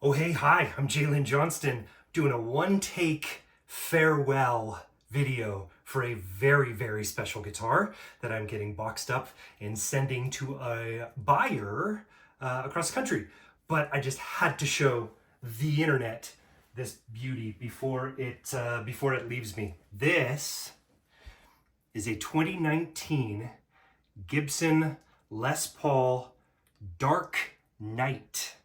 Oh, hey, hi, I'm Jalen Johnston doing a one-take farewell video for a very, very special guitar that I'm getting boxed up and sending to a buyer across the country. But I just had to show the internet this beauty before it leaves me. This is a 2019 Gibson Les Paul Dark Knight.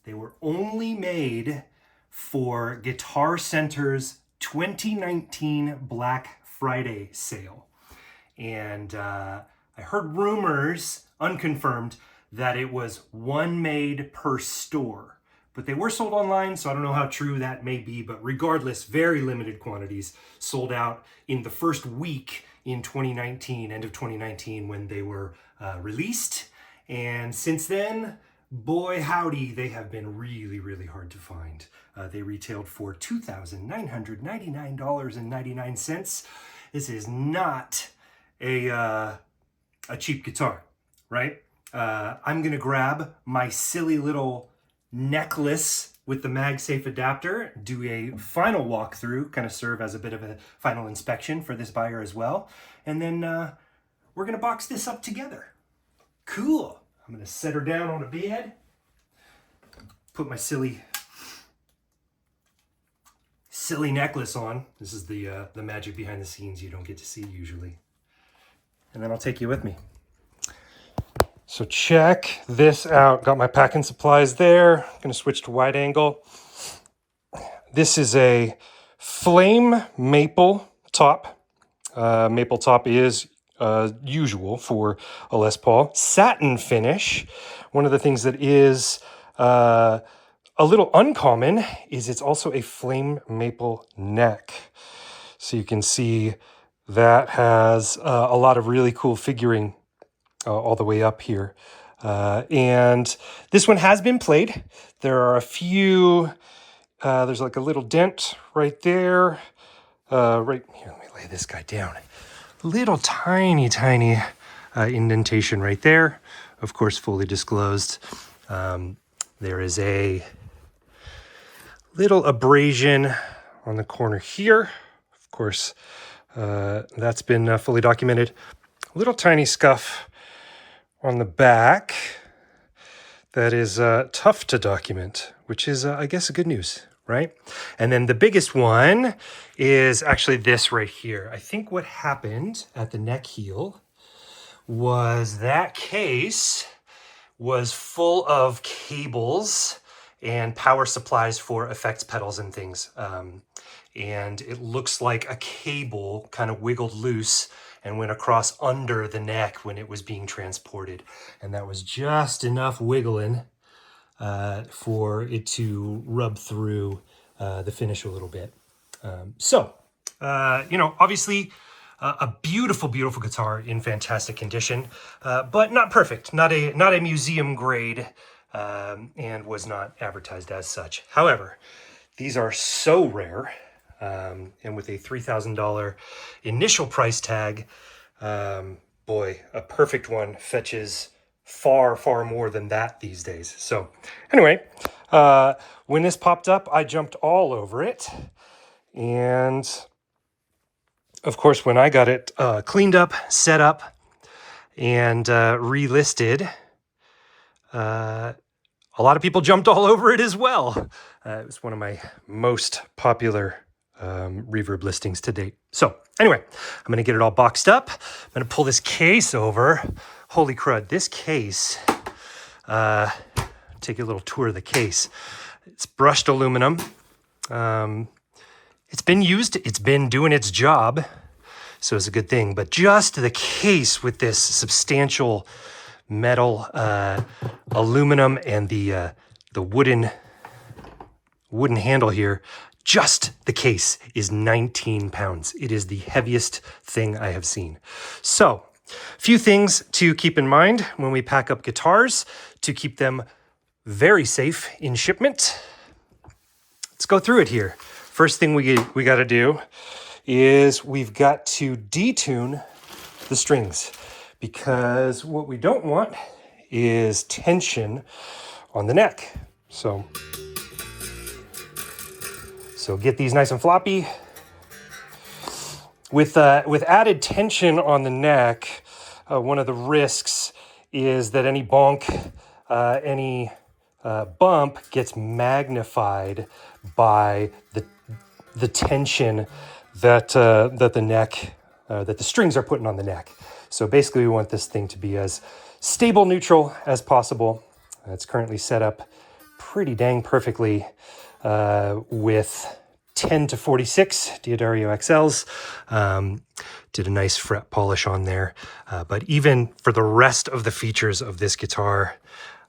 They were only made for Guitar Center's 2019 Black Friday sale. And I heard rumors, unconfirmed, that it was one made per store. But they were sold online, so I don't know how true that may be. But regardless, very limited quantities sold out in the first week in 2019, end of 2019, when they were released. And since then, boy howdy, they have been really, really hard to find. They retailed for $2,999.99. This is not a cheap guitar, right? I'm gonna grab my silly little necklace with the MagSafe adapter, do a final walkthrough, kind of serve as a bit of a final inspection for this buyer as well. And then we're gonna box this up together. Cool. I'm gonna set her down on a bed, put my silly necklace on. This is the magic behind the scenes you don't get to see usually. And then I'll take you with me. So check this out. Got my packing supplies there. Gonna switch to wide angle. This is a flame maple top. Maple top is usual for a Les Paul. Satin finish. One of the things that is a little uncommon is it's also a flame maple neck. So you can see that has a lot of really cool figuring all the way up here. And this one has been played. There are a few, there's like a little dent right there. Right here, let me lay this guy down. Little tiny indentation right there. Of course, fully disclosed. There is a little abrasion on the corner here. Of course, that's been fully documented. A little tiny scuff on the back that is tough to document, which is, I guess, good news, right? And then the biggest one is actually this right here. I think what happened at the neck heel was that case was full of cables and power supplies for effects pedals and things. And it looks like a cable kind of wiggled loose and went across under the neck when it was being transported. And that was just enough wiggling for it to rub through the finish a little bit. Obviously a beautiful, beautiful guitar in fantastic condition, but not perfect, not a museum grade, and was not advertised as such. However, these are so rare, and with a $3,000 initial price tag, boy, a perfect one fetches far, far more than that these days. So anyway, when this popped up, I jumped all over it. And of course, when I got it cleaned up, set up, and relisted, a lot of people jumped all over it as well. It was one of my most popular reverb listings to date. So anyway, I'm going to get it all boxed up. I'm going to pull this case over. Holy crud, this case, take a little tour of the case. It's brushed aluminum. It's been used, it's been doing its job, so it's a good thing. But just the case with this substantial metal, aluminum, and the wooden handle here, just the case is 19 pounds. It is the heaviest thing I have seen. So, a few things to keep in mind when we pack up guitars to keep them very safe in shipment. Let's go through it here. First thing we got to do is we've got to detune the strings, because what we don't want is tension on the neck. So So get these nice and floppy. With added tension on the neck, one of the risks is that any bonk, any bump gets magnified by the tension that the strings are putting on the neck. So basically, we want this thing to be as stable neutral as possible. It's currently set up pretty dang perfectly with 10 to 46 Diodario XLs. Did a nice fret polish on there. But even for the rest of the features of this guitar,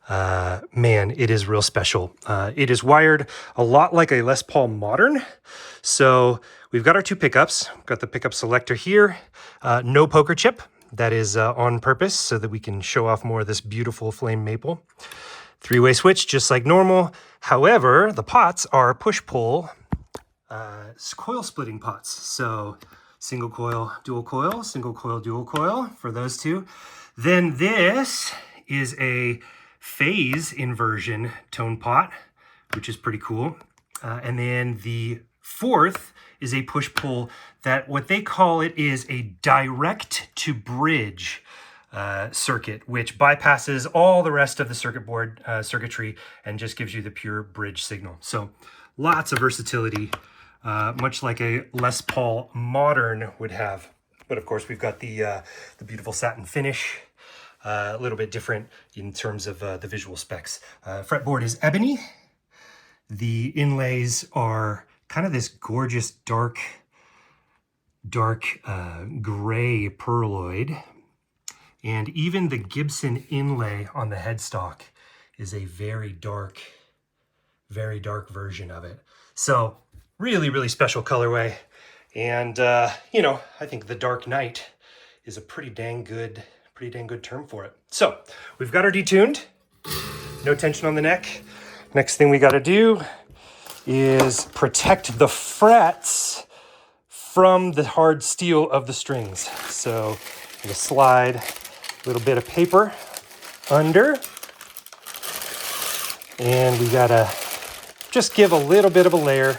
man, it is real special. It is wired a lot like a Les Paul Modern. So we've got our two pickups. We've got the pickup selector here. No poker chip. That is on purpose so that we can show off more of this beautiful flame maple. Three-way switch, just like normal. However, the pots are push-pull coil splitting pots. So single coil, dual coil, single coil, dual coil for those two. Then this is a phase inversion tone pot, which is pretty cool. And then the fourth is a push-pull that what they call it is a direct to bridge circuit, which bypasses all the rest of the circuit board circuitry and just gives you the pure bridge signal. So lots of versatility, much like a Les Paul Modern would have. But of course, we've got the beautiful satin finish, a little bit different in terms of the visual specs. Fretboard is ebony. The inlays are kind of this gorgeous dark gray pearloid. And even the Gibson inlay on the headstock is a very dark version of it. So really, really special colorway. And, you know, I think the Dark Knight is a pretty dang good term for it. So we've got our detuned, no tension on the neck. Next thing we got to do is protect the frets from the hard steel of the strings. So I'm gonna slide a little bit of paper under, and we gotta just give a little bit of a layer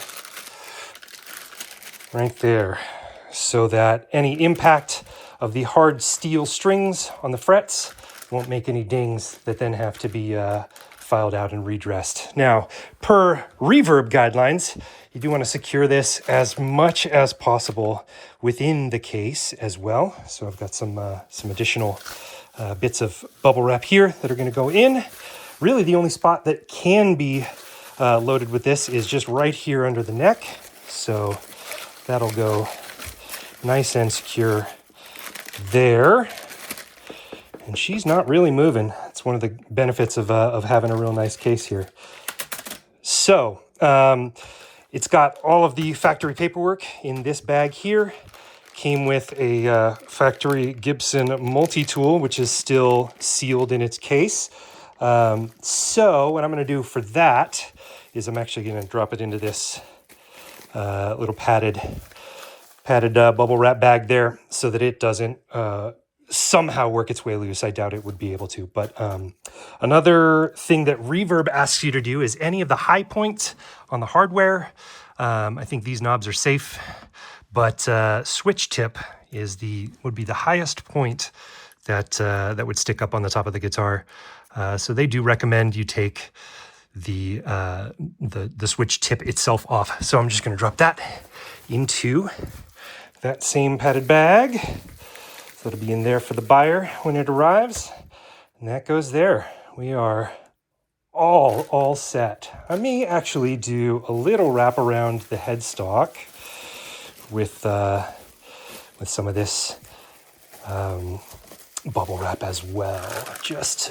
right there so that any impact of the hard steel strings on the frets won't make any dings that then have to be filed out and redressed. Now, per reverb guidelines, you do want to secure this as much as possible within the case as well. So I've got some additional bits of bubble wrap here that are going to go in. Really, the only spot that can be loaded with this is just right here under the neck. So that'll go nice and secure there. And she's not really moving. It's one of the benefits of having a real nice case here. So it's got all of the factory paperwork in this bag here. Came with a factory Gibson multi-tool, which is still sealed in its case. So what I'm going to do for that is I'm actually going to drop it into this little padded bubble wrap bag there so that it doesn't somehow work its way loose. I doubt it would be able to. But another thing that Reverb asks you to do is any of the high points on the hardware. I think these knobs are safe, but switch tip would be the highest point that would stick up on the top of the guitar. So they do recommend you take the switch tip itself off. So I'm just going to drop that into that same padded bag. So it'll be in there for the buyer when it arrives. And that goes there. We are all set. I may actually do a little wrap around the headstock with some of this bubble wrap as well, just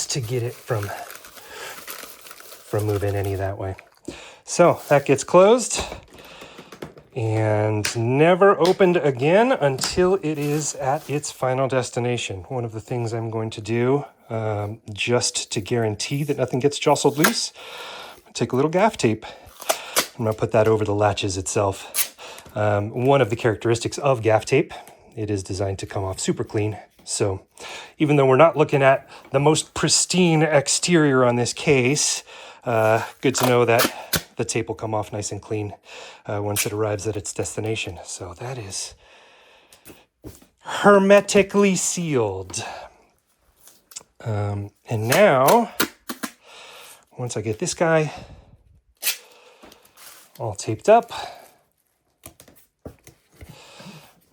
to get it from moving any that way. So that gets closed and never opened again until it is at its final destination. One of the things I'm going to do, just to guarantee that nothing gets jostled loose, I'm gonna take a little gaff tape. I'm going to put that over the latches itself. One of the characteristics of gaff tape, it is designed to come off super clean. So even though we're not looking at the most pristine exterior on this case, good to know that the tape will come off nice and clean once it arrives at its destination. So that is hermetically sealed. And now, once I get this guy all taped up,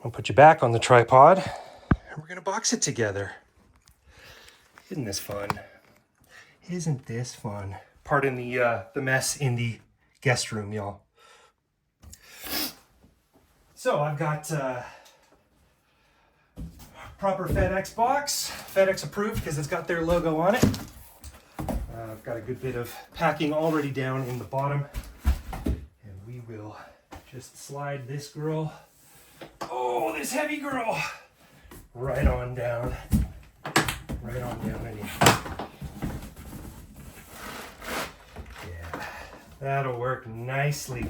I'll put you back on the tripod and we're gonna box it together. Isn't this fun? Isn't this fun? Pardon the mess in the guest room, y'all. So I've got proper FedEx box, FedEx approved because it's got their logo on it. I've got a good bit of packing already down in the bottom, and we will just slide this girl, oh, this heavy girl, right on down in here. Yeah, that'll work nicely.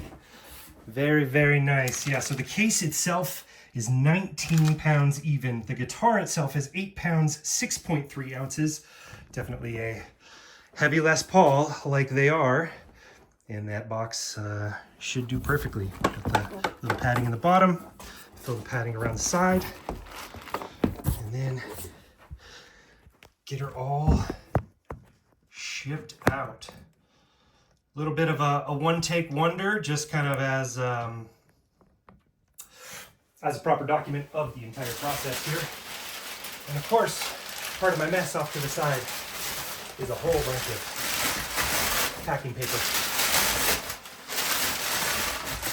Very, very nice. Yeah, so the case itself is 19 pounds even. The guitar itself is 8 pounds, 6.3 ounces. Definitely a heavy Les Paul like they are. And that box should do perfectly. Got the little padding in the bottom, fill the padding around the side, and then get her all shipped out. A little bit of a one-take wonder, just kind of as a proper document of the entire process here. And of course, part of my mess off to the side is a whole bunch of packing paper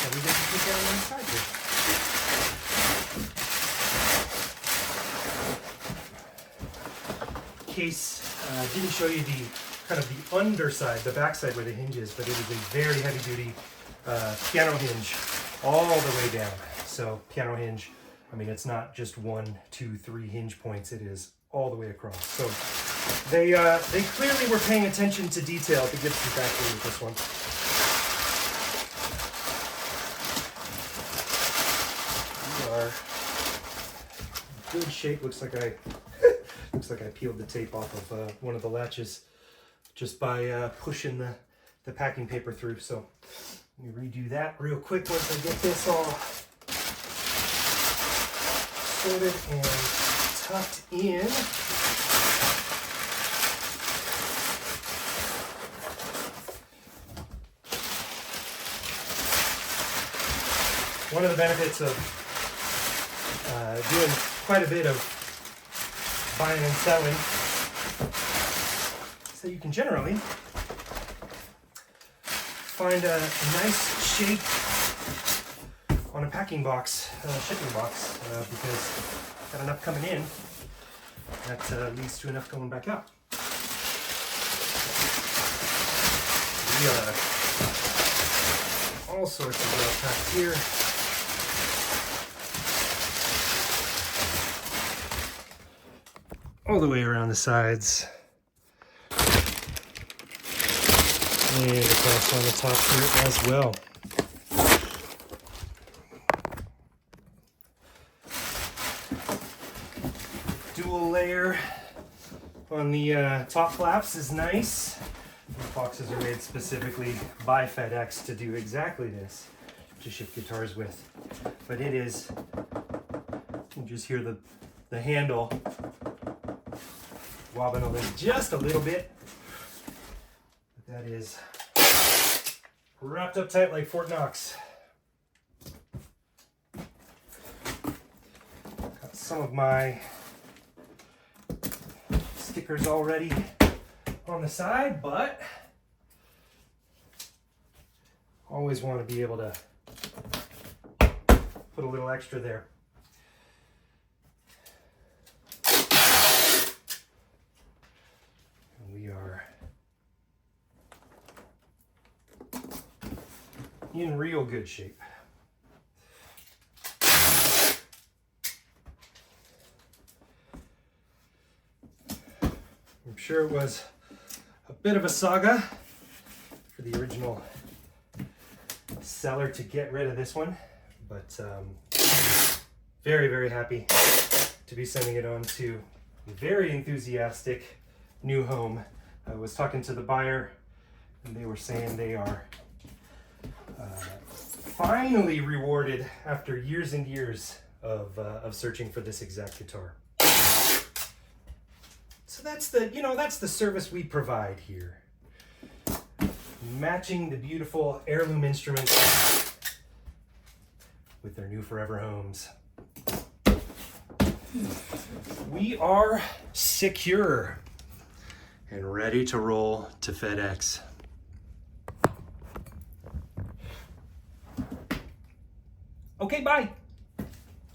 that we get to put down on the side here. Case didn't show you the kind of the underside, the backside where the hinge is, but it is a very heavy duty piano hinge all the way down. So piano hinge, I mean, it's not just 1, 2, 3 hinge points, it is all the way across. So they clearly were paying attention to detail at the Gibson factory with this one. We are in good shape. Looks like I peeled the tape off of one of the latches just by pushing the packing paper through. So let me redo that real quick once I get this all sorted and tucked in. One of the benefits of doing quite a bit of buying and selling is that you can generally find a nice shape on a packing box, shipping box, because got enough coming in that leads to enough going back out. We are all sorts of well packed here. All the way around the sides. And across on the top here as well. Dual layer on the top flaps is nice. These boxes are made specifically by FedEx to do exactly this, to ship guitars with. But it is, you can just hear the handle wobbling over just a little bit. But that is wrapped up tight like Fort Knox. Got some of my stickers already on the side, but always want to be able to put a little extra there. And we are in real good shape. I'm sure it was a bit of a saga for the original seller to get rid of this one, but very, very happy to be sending it on to a very enthusiastic new home. I was talking to the buyer and they were saying they are Finally rewarded after years and years of searching for this exact guitar. So that's the service we provide here. Matching the beautiful heirloom instruments with their new forever homes. We are secure and ready to roll to FedEx. Okay, bye.